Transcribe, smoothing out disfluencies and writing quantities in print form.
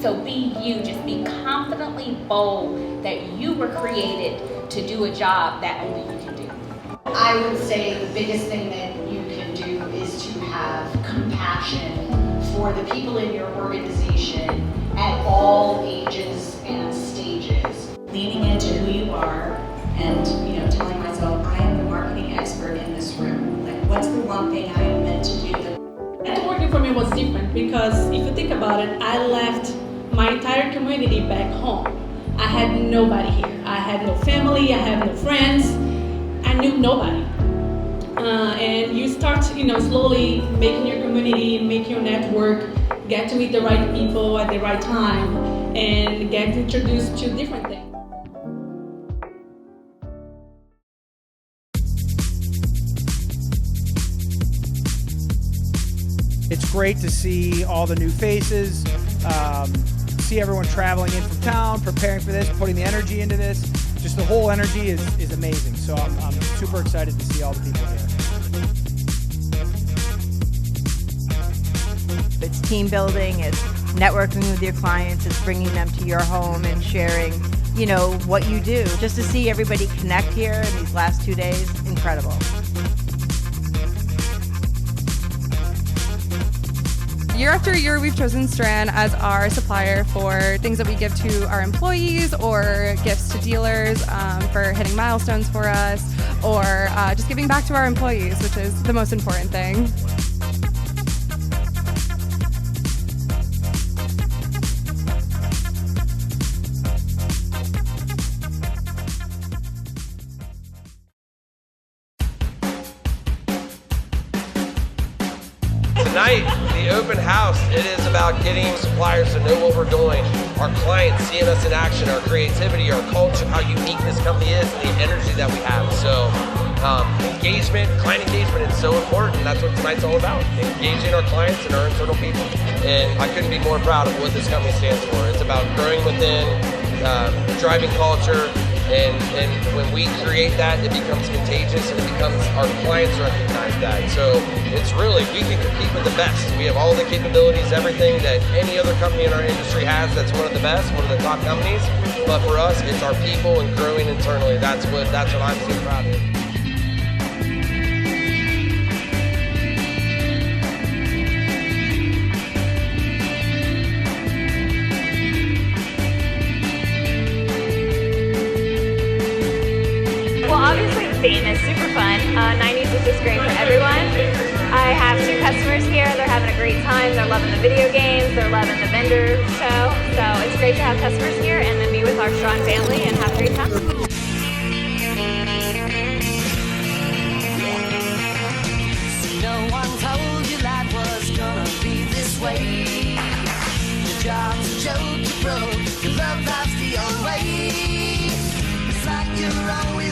So be you, just be confidently bold that you were created to do a job that only you can do. I would say the biggest thing that you can do is to have compassion for the people in your organization at all ages and stages. Leaning into who you are and telling myself, I am the marketing expert in this room. Like, what's the one thing I am meant to do? Networking for me was different because if you think about it, I left my entire community back home. I had nobody here. I had no family, I had no friends. I knew nobody. And you start, slowly making your community, make your network, get to meet the right people at the right time, and get introduced to different things. It's great to see all the new faces, see everyone traveling in from town, preparing for this, putting the energy into this. Just the whole energy is amazing. So I'm super excited to see all the people here. It's team building, it's networking with your clients, it's bringing them to your home and sharing, what you do. Just to see everybody connect here in these last 2 days, incredible. Year after year, we've chosen Stran as our supplier for things that we give to our employees or gifts to dealers for hitting milestones for us, or just giving back to our employees, which is the most important thing. Tonight, the open house, it is about getting suppliers to know what we're doing, our clients seeing us in action, our creativity, our culture, how unique this company is, and the energy that we have. So engagement, client engagement is so important. That's what tonight's all about, engaging our clients and our internal people. And I couldn't be more proud of what this company stands for. It's about growing within, driving culture, and when we create that, it becomes contagious and it becomes, our clients recognize that. So it's really, we can compete with the best. We have all the capabilities, everything that any other company in our industry has that's one of the best, one of the top companies. But for us, it's our people and growing internally. That's what I'm so proud of. Obviously the theme is super fun. 90s is just great for everyone. I have 2 customers here. They're having a great time. They're loving the video games. They're loving the vendor show. So it's great to have customers here and then be with our Stran family and have a great time. No one told you life was gonna be this way. Your job's a joke, you broke. Your love life's the old way. It's like you're always